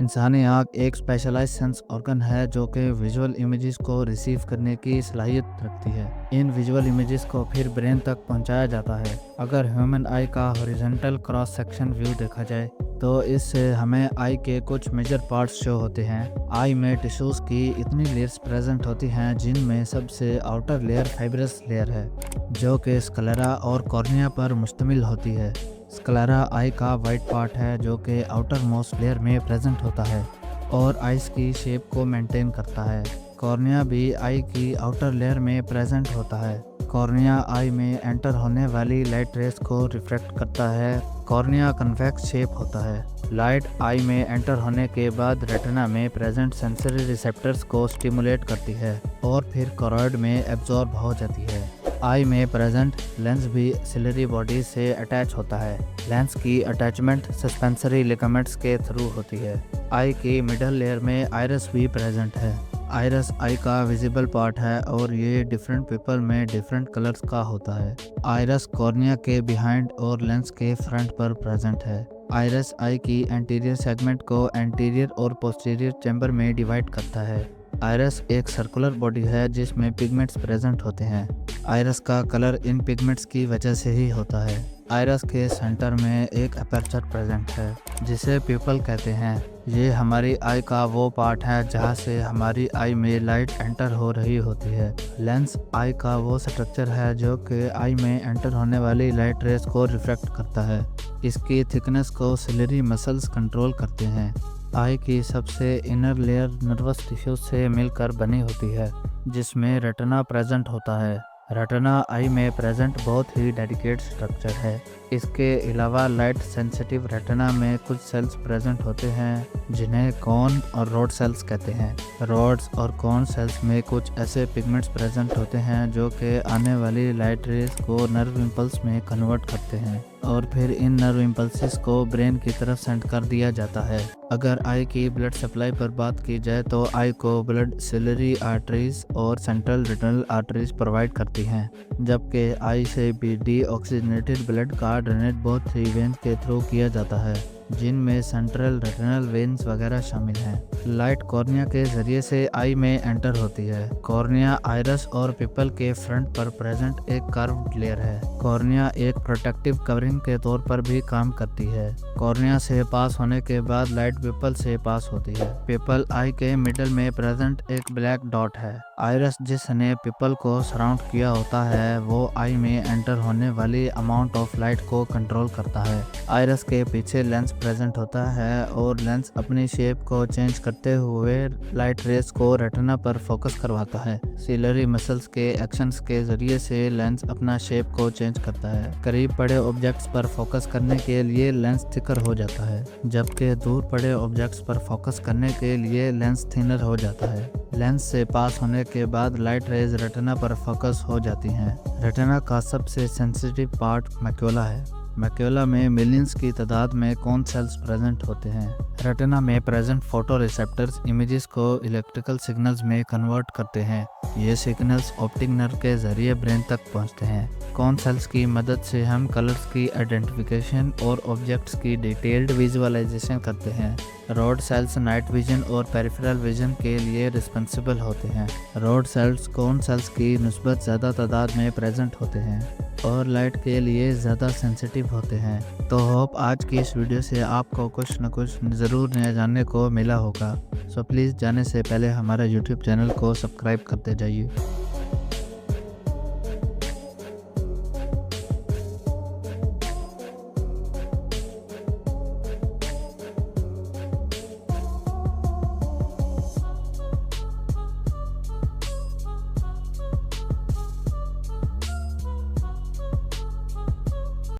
इंसानी आँख एक स्पेशलाइज्ड सेंस ऑर्गन है जो कि विजुअल इमेजेस को रिसीव करने की सलाहियत रखती है। इन विजुअल इमेजेस को फिर ब्रेन तक पहुंचाया जाता है। अगर ह्यूमन आई का हॉरिजॉन्टल क्रॉस सेक्शन व्यू देखा जाए तो इससे हमें आई के कुछ मेजर पार्ट्स शो होते हैं। आई में टिश्यूज की इतनी लेयर्स प्रेजेंट होती हैं जिनमें सबसे आउटर लेयर फाइब्रस लेयर है जो कि स्क्लेरा और कॉर्निया पर मुश्तमिल होती है। स्क्लेरा आई का वाइट पार्ट है जो कि आउटर मोस्ट लेयर में प्रेजेंट होता है और आइस की शेप को मेंटेन करता है। कॉर्निया भी आई की आउटर लेयर में प्रेजेंट होता है। कॉर्निया आई में एंटर होने वाली लाइट रेस को रिफ्लेक्ट करता है। कॉर्निया कन्वेक्स शेप होता है। लाइट आई में एंटर होने के बाद रेटिना में प्रेजेंट सेंसरी रिसेप्टर्स को स्टिमुलेट करती है और फिर कॉर्ड में एब्जॉर्ब हो जाती है। आई में प्रेजेंट लेंस भी सिलरी बॉडी से अटैच होता है। लेंस की अटैचमेंट सस्पेंसरी लिगामेंट्स के थ्रू होती है। आई की मिडल लेयर में आइरस भी प्रेजेंट है। आइरस आई का विजिबल पार्ट है और ये डिफरेंट पीपल में डिफरेंट कलर्स का होता है। आइरस कॉर्निया के बिहाइंड और लेंस के फ्रंट पर प्रेजेंट है। आइरस आई की एंटीरियर सेगमेंट को एंटीरियर और पोस्टीरियर चैम्बर में डिवाइड करता है। आइरस एक सर्कुलर बॉडी है जिसमें पिगमेंट्स प्रेजेंट होते हैं। आइरस का कलर इन पिगमेंट्स की वजह से ही होता है। आइरस के सेंटर में एक अपर्चर प्रेजेंट है जिसे प्यूपल कहते हैं। ये हमारी आई का वो पार्ट है जहाँ से हमारी आई में लाइट एंटर हो रही होती है। लेंस आई का वो स्ट्रक्चर है जो कि आई में एंटर होने वाली लाइट रेस को रिफ्लेक्ट करता है। इसकी थिकनेस को सिलरी मसल्स कंट्रोल करते हैं। आई की सबसे इनर लेयर नर्वस टिश्यू से मिलकर बनी होती है जिसमें रेटिना प्रेजेंट होता है। रेटिना आई में प्रेजेंट बहुत ही डेलिकेट स्ट्रक्चर है। इसके अलावा लाइट सेंसिटिव रेटिना में कुछ सेल्स प्रेजेंट होते हैं जिन्हें कोन और रोड सेल्स कहते हैं। रोड्स और कोन सेल्स में कुछ ऐसे पिगमेंट्स प्रेजेंट होते हैं जो कि आने वाली लाइट रेस को नर्व इम्पल्स में कन्वर्ट करते हैं और फिर इन नर्व इम्पल्सिस को ब्रेन की तरफ सेंड कर दिया जाता है। अगर आई की ब्लड सप्लाई पर बात की जाए तो आई को ब्लड सिलरी आर्टरीज और सेंट्रल रेटिनल आर्टरीज प्रोवाइड करती हैं, जबकि आई से भी डीऑक्सीजनेटेड ब्लड का ड्रेनेज बहुत ही वेन्स के थ्रू किया जाता है जिनमें सेंट्रल रेटिनल वेन्स वगैरह शामिल हैं। लाइट कॉर्निया के जरिए से आई में एंटर होती है। कॉर्निया आइरस और पिपल के फ्रंट पर प्रेजेंट एक कर्व्ड लेयर है। कॉर्निया एक प्रोटेक्टिव कवरिंग के तौर पर भी काम करती है। कॉर्निया से पास होने के बाद लाइट पिपल से पास होती है। पिपल आई के मिडल में प्रेजेंट एक ब्लैक डॉट है। आइरस जिसने पिपल को सराउंड किया होता है वो आई में एंटर होने वाली अमाउंट ऑफ लाइट को कंट्रोल करता है। आइरस के पीछे लेंस प्रेजेंट होता है और लेंस अपनी शेप को चेंज करते हुए लाइट रेस को रेटिना पर फोकस करवाता है। सिलरी मसल्स के एक्शंस के जरिए से लेंस अपना शेप को चेंज करता है। करीब पड़े ऑब्जेक्ट्स पर फोकस करने के लिए लेंस थिकर हो जाता है, जबकि दूर पड़े ऑब्जेक्ट्स पर फोकस करने के लिए लेंस थिनर हो जाता है। लेंस से पास होने के बाद लाइट रेज रेटिना पर फोकस हो जाती हैं। रेटिना का सबसे सेंसिटिव पार्ट मैक्यूला है। मैक्यूला में मिलियंस की तादाद में कोन सेल्स प्रेजेंट होते हैं। रेटिना में प्रेजेंट फोटो रिसेप्टर्स इमेजेस को इलेक्ट्रिकल सिग्नल्स में कन्वर्ट करते हैं। ये सिग्नल्स ऑप्टिक नर्व के जरिए ब्रेन तक पहुंचते हैं। कोन सेल्स की मदद से हम कलर्स की आइडेंटिफिकेशन और ऑब्जेक्ट्स की डिटेल्ड विजुअलाइजेशन करते हैं। रोड सेल्स नाइट विजन और पेरिफेरल विजन के लिए रिस्पॉन्सिबल होते हैं। रोड सेल्स कोन सेल्स की निस्बत ज़्यादा तादाद में प्रेजेंट होते हैं और लाइट के लिए ज़्यादा सेंसिटिव होते हैं। तो होप आज की इस वीडियो से आपको कुछ न कुछ ज़रूर नया जानने को मिला होगा। सो प्लीज़ जाने से पहले हमारा यूट्यूब चैनल को सब्सक्राइब करते जाइए।